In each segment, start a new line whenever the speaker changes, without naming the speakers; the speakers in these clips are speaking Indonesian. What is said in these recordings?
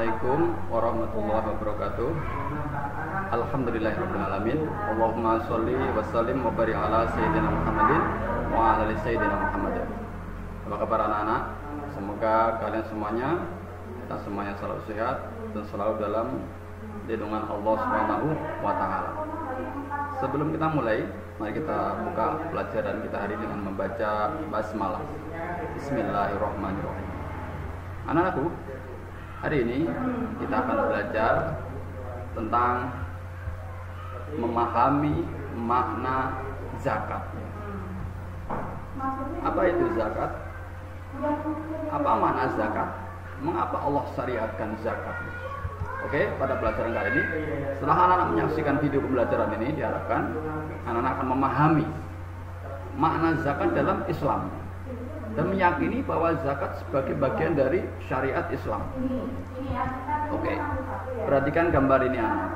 Assalamualaikum warahmatullahi wabarakatuh. Alhamdulillahirabbil alamin. Allahumma sholli wa sallim wa barik ala sayyidina Muhammadin wa ala ali sayyidina Muhammadin. Apa kabar anak-anak? Semoga kalian semuanya, kita semuanya selalu sehat dan selalu dalam lindungan Allah Subhanahu wa taala. Sebelum kita mulai, mari kita buka pelajaran kita hari ini dengan membaca basmalah. Bismillahirrahmanirrahim. Anak-anakku, hari ini kita akan belajar tentang memahami makna zakat. Apa itu zakat? Apa makna zakat? Mengapa Allah syariatkan zakat? Oke, pada pelajaran kali ini, setelah anak-anak menyaksikan video pembelajaran ini, diharapkan anak-anak akan memahami makna zakat dalam Islam dan meyakini bahwa zakat sebagai bagian dari syariat Islam. Oke, perhatikan gambar ini anak.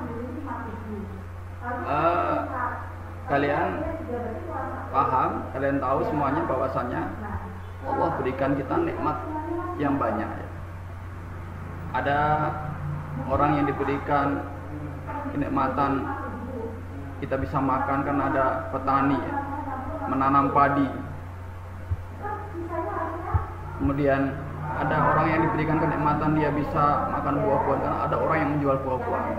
Kalian paham, kalian tahu semuanya bahwasannya Allah berikan kita nikmat yang banyak. Ada orang yang diberikan kenikmatan kita bisa makan karena ada petani menanam padi. Kemudian ada orang yang diberikan kenikmatan dia bisa makan buah-buahan karena ada orang yang menjual buah-buahan.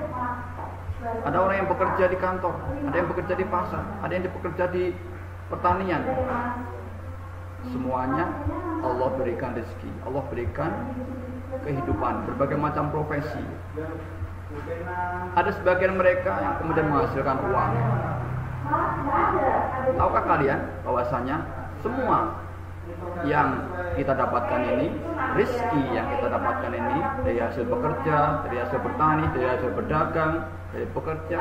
Ada orang yang bekerja di kantor, ada yang bekerja di pasar, ada yang bekerja di pertanian. Semuanya Allah berikan rezeki, Allah berikan kehidupan, berbagai macam profesi. Ada sebagian mereka yang kemudian menghasilkan uang. Tahukah kalian bahwasanya semua yang kita dapatkan ini, rezeki yang kita dapatkan ini dari hasil bekerja, dari hasil bertani, dari hasil berdagang, dari bekerja,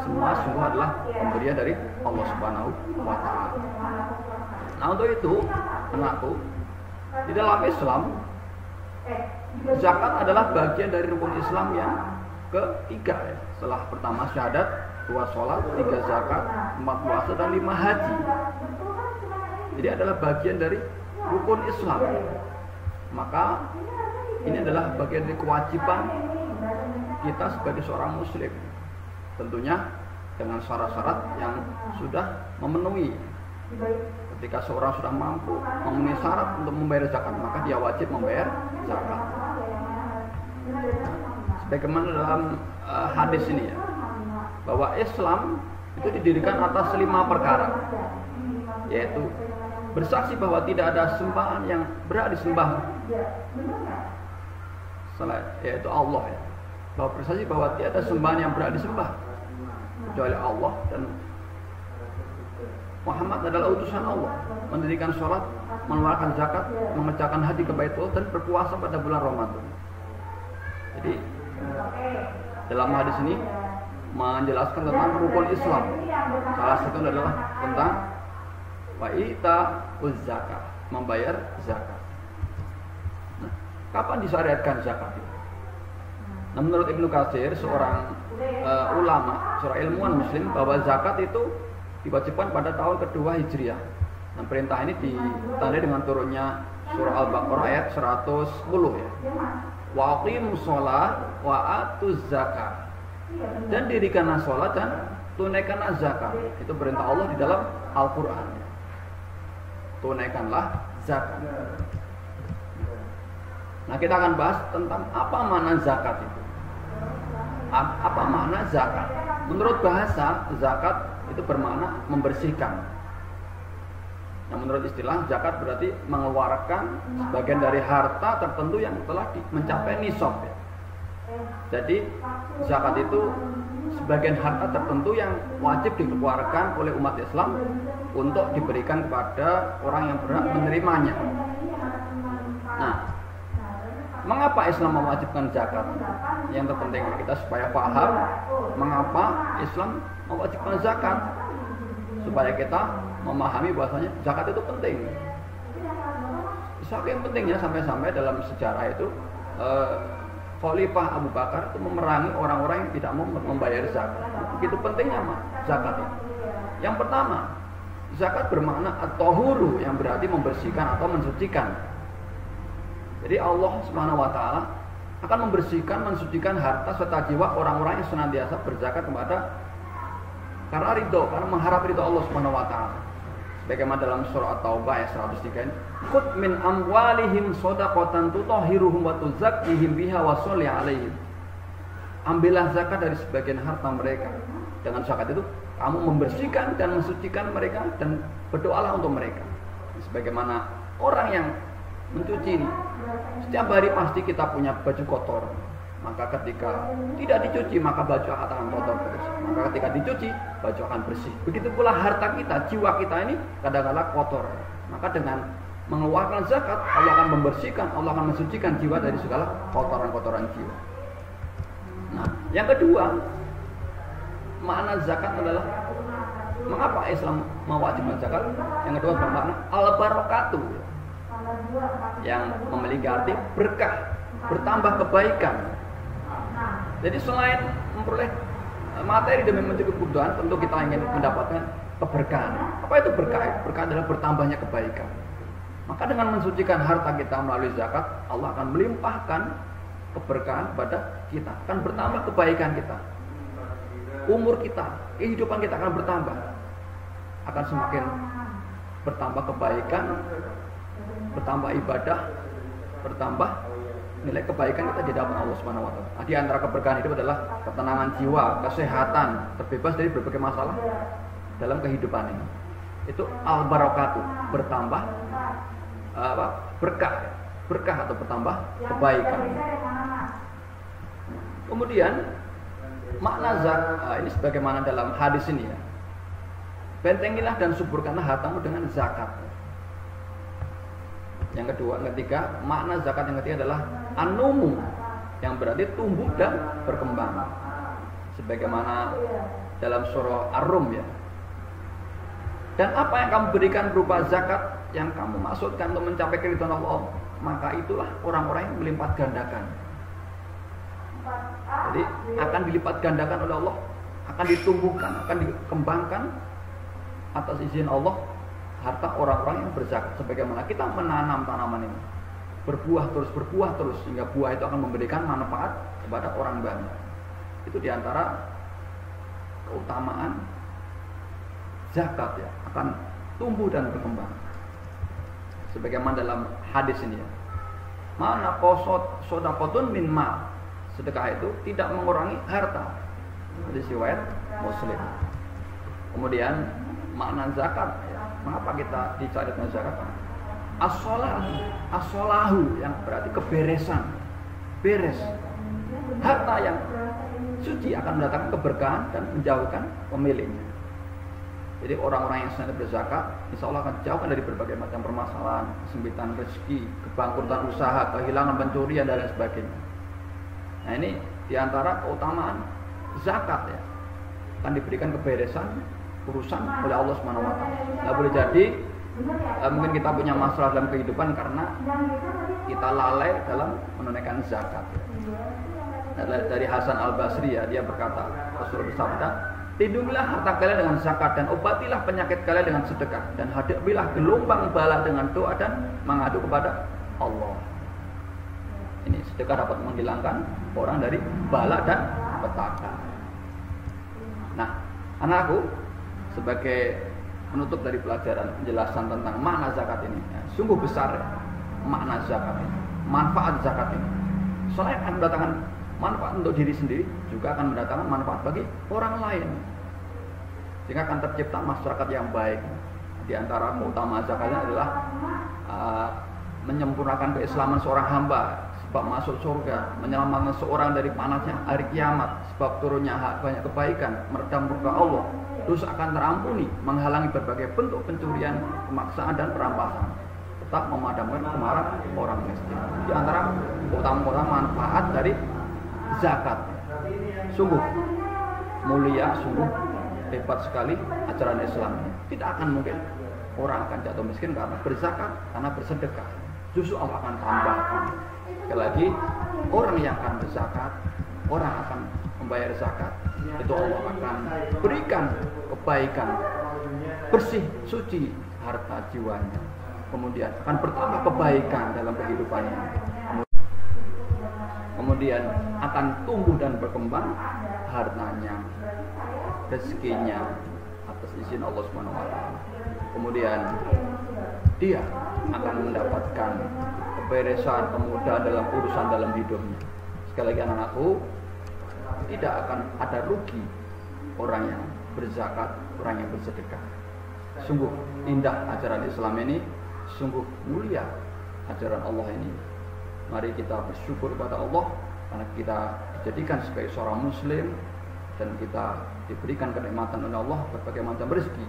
semua sungguh adalah pemberian dari Allah Subhanahu wa taala. Nah, untuk itu, anakku, di dalam Islam zakat adalah bagian dari rukun Islam yang ketiga ya. Setelah pertama syahadat, 2 sholat, 3 zakat, 4 puasa dan 5 haji. Jadi adalah bagian dari rukun Islam. Maka ini adalah bagian dari kewajiban kita sebagai seorang muslim. Tentunya dengan syarat-syarat yang sudah memenuhi. Ketika seorang sudah mampu memenuhi syarat untuk membayar zakat, maka dia wajib membayar zakat. Sebagaimana dalam hadis ini ya, bahwa Islam itu didirikan atas 5 perkara, yaitu bersaksi bahwa tidak ada sembahan yang berhak disembah selain yaitu Allah ya. Bahwa bersaksi bahwa tidak ada sembahan yang berhak disembah kecuali Allah, dan Muhammad adalah utusan Allah, mendirikan sholat, mengeluarkan zakat, mengerjakan haji ke Baitullah, dan berpuasa pada bulan Ramadan. Jadi dalam hadis ini menjelaskan tentang rukun Islam. Salah satu adalah tentang wa'ita zakat, membayar zakat. Nah, kapan disyariatkan zakat itu? Nah, menurut Ibnu Katsir, seorang ulama, seorang ilmuwan muslim, bahwa zakat itu diwajibkan pada tahun kedua Hijriah. Nah, perintah ini ditandai dengan turunnya surah Al-Baqarah ayat 110 ya. Wa aqimus shalah wa atuz zakat. Dan dirikanlah salat dan tunaikanlah zakat. Itu perintah Allah di dalam Al-Qur'an. Tunaikanlah zakat. Nah, kita akan bahas tentang apa makna zakat itu. Apa makna zakat? Menurut bahasa, zakat itu bermakna membersihkan. Nah, menurut istilah, zakat berarti mengeluarkan sebagian dari harta tertentu yang telah mencapai nisab. Jadi zakat itu sebagian harta tertentu yang wajib dikeluarkan oleh umat Islam untuk diberikan kepada orang yang berhak menerimanya. Nah, mengapa Islam mewajibkan zakat? Yang terpenting kita supaya paham mengapa Islam mewajibkan zakat, supaya kita memahami bahwasanya zakat itu penting. Saking pentingnya sampai-sampai dalam sejarah itu Khalifah Abu Bakar itu memerangi orang-orang yang tidak mau membayar zakat. Begitu pentingnya zakat itu. Yang pertama, zakat bermakna at-tahuru, yang berarti membersihkan atau mensucikan. Jadi Allah Subhanahu wa taala akan membersihkan, mensucikan harta serta jiwa orang-orang yang senantiasa berzakat karena ridho, karena mengharap ridho Allah Subhanahu wa taala. Bagaimana dalam surah At-Taubah ayat 103 ini, "Khudh min amwalihim shadaqatan tutahhiruhum wa tuzakkihim biha wa sholli 'alaihim." Ambillah zakat dari sebagian harta mereka. Dengan zakat itu kamu membersihkan dan mensucikan mereka dan berdoalah untuk mereka. Sebagaimana orang yang mencuci ini, setiap hari pasti kita punya baju kotor. Maka ketika tidak dicuci maka baju akan kotor terus. Maka ketika dicuci baju akan bersih. Begitu pula harta kita, jiwa kita ini kadang-kadang kotor. Maka dengan mengeluarkan zakat Allah akan membersihkan, Allah akan mensucikan jiwa dari segala kotoran-kotoran jiwa. Nah, yang kedua, makna zakat adalah mengapa Islam mewajibkan zakat? Yang kedua bermakna al-barakatuh, yang memiliki arti berkah, bertambah kebaikan. Jadi selain memperoleh materi demi mencukupi kebutuhan, tentu kita ingin mendapatkan keberkahan. Apa itu berkah? Berkah adalah bertambahnya kebaikan. Maka dengan mensucikan harta kita melalui zakat, Allah akan melimpahkan keberkahan pada kita, akan bertambah kebaikan kita. Umur kita, kehidupan kita akan bertambah, akan semakin bertambah kebaikan, bertambah ibadah, bertambah nilai kebaikan kita di hadapan Allah Subhanahu wa taala. Di antara keberkahan hidup adalah ketenangan jiwa, kesehatan, terbebas dari berbagai masalah dalam kehidupan ini. Itu al-barakatuh, bertambah berkah atau bertambah kebaikan. Kemudian makna zakat ini sebagaimana dalam hadis ini ya. Bentengilah dan suburkanlah hartamu dengan zakat. Yang kedua, ketiga, makna zakat yang ketiga adalah anumu, yang berarti tumbuh dan berkembang. Sebagaimana dalam surah Ar-Rum ya. Dan apa yang kamu berikan berupa zakat yang kamu maksudkan untuk mencapai keridhaan Allah, maka itulah orang-orang yang melipat gandakan. Jadi akan dilipat gandakan oleh Allah, akan ditumbuhkan, akan dikembangkan atas izin Allah harta orang-orang yang berzakat. Sebagaimana kita menanam tanaman ini, berbuah terus sehingga buah itu akan memberikan manfaat kepada orang banyak. Itu diantara keutamaan zakat ya, akan tumbuh dan berkembang. Sebagaimana dalam hadis ini ya, mana qosot sodaqotun min ma, sedekah itu tidak mengurangi harta. Hadis riwayat Muslim. Kemudian makna zakat ya, mengapa kita disyariatkan zakat? As-solahu yang berarti keberesan, beres. Harta yang suci akan mendatangkan keberkahan dan menjauhkan pemiliknya. Jadi orang-orang yang sedang berzakat, insya Allah akan dijauhkan dari berbagai macam permasalahan, kesempitan rezeki, kebangkrutan usaha, kehilangan pencurian dan lain sebagainya. Nah ini diantara keutamaan zakat ya, akan diberikan keberesan urusan oleh Allah Subhanahu wa taala. Tidak boleh jadi mungkin kita punya masalah dalam kehidupan karena kita lalai dalam menunaikan zakat. Dari Hasan Al-Basri ya, dia berkata, Rasulullah bersabda, lindungilah harta kalian dengan zakat dan obatilah penyakit kalian dengan sedekah dan hadapilah gelombang bala dengan doa dan mengadu kepada Allah. Ini sedekah dapat menghilangkan orang dari bala dan petaka. Nah, anakku, sebagai penutup dari pelajaran penjelasan tentang makna zakat ini ya, sungguh besar ya, makna zakat ini, manfaat zakat ini. Selain akan mendatangkan manfaat untuk diri sendiri, juga akan mendatangkan manfaat bagi orang lain, sehingga akan tercipta masyarakat yang baik. Di antara keutamaan zakatnya adalah menyempurnakan keislaman seorang hamba, sebab masuk surga, menyelamatkan seorang dari panasnya hari kiamat, sebab turunnya banyak kebaikan, meredam murka Allah, dosa akan terampuni, menghalangi berbagai bentuk pencurian, pemaksaan dan perampasan, tetap memadamkan kemarahan orang miskin. Di antara keutamaan manfaat dari zakat, sungguh mulia, sungguh hebat sekali ajaran Islam. Tidak akan mungkin orang akan jatuh miskin karena berzakat, karena bersedekah. Justru Allah akan tambahkan. Sekali lagi, orang yang akan berzakat, orang akan membayar zakat, itu Allah akan berikan kebaikan, bersih, suci harta jiwanya. Kemudian akan bertambah kebaikan dalam kehidupannya. kemudian akan tumbuh dan berkembang hartanya, rezekinya atas izin Allah Subhanahu wa taala. Kemudian dia akan mendapatkan keberesan, kemudahan dalam urusan dalam hidupnya. Sekali lagi anak-anakku, tidak akan ada rugi orang yang berzakat, orang yang bersedekah. Sungguh indah ajaran Islam ini, sungguh mulia ajaran Allah ini. Mari kita bersyukur kepada Allah karena kita dijadikan sebagai seorang muslim dan kita diberikan kenikmatan oleh Allah berbagai macam rezeki.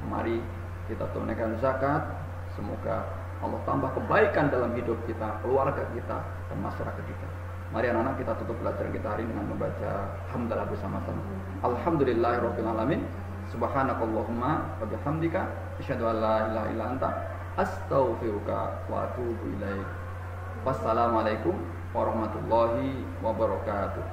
Mari kita tunaikan zakat, semoga Allah tambah kebaikan dalam hidup kita, keluarga kita, dan masyarakat kita. Mari anak-anak kita tutup pelajaran kita hari ini dengan membaca hamdalah bersama-sama. Alhamdulillahirabbil alamin. Subhanakallahumma wa bihamdika asyhadu an la ilaha illa anta astaghfiruka wa atubu ilaik. Wassalamualaikum warahmatullahi wabarakatuh.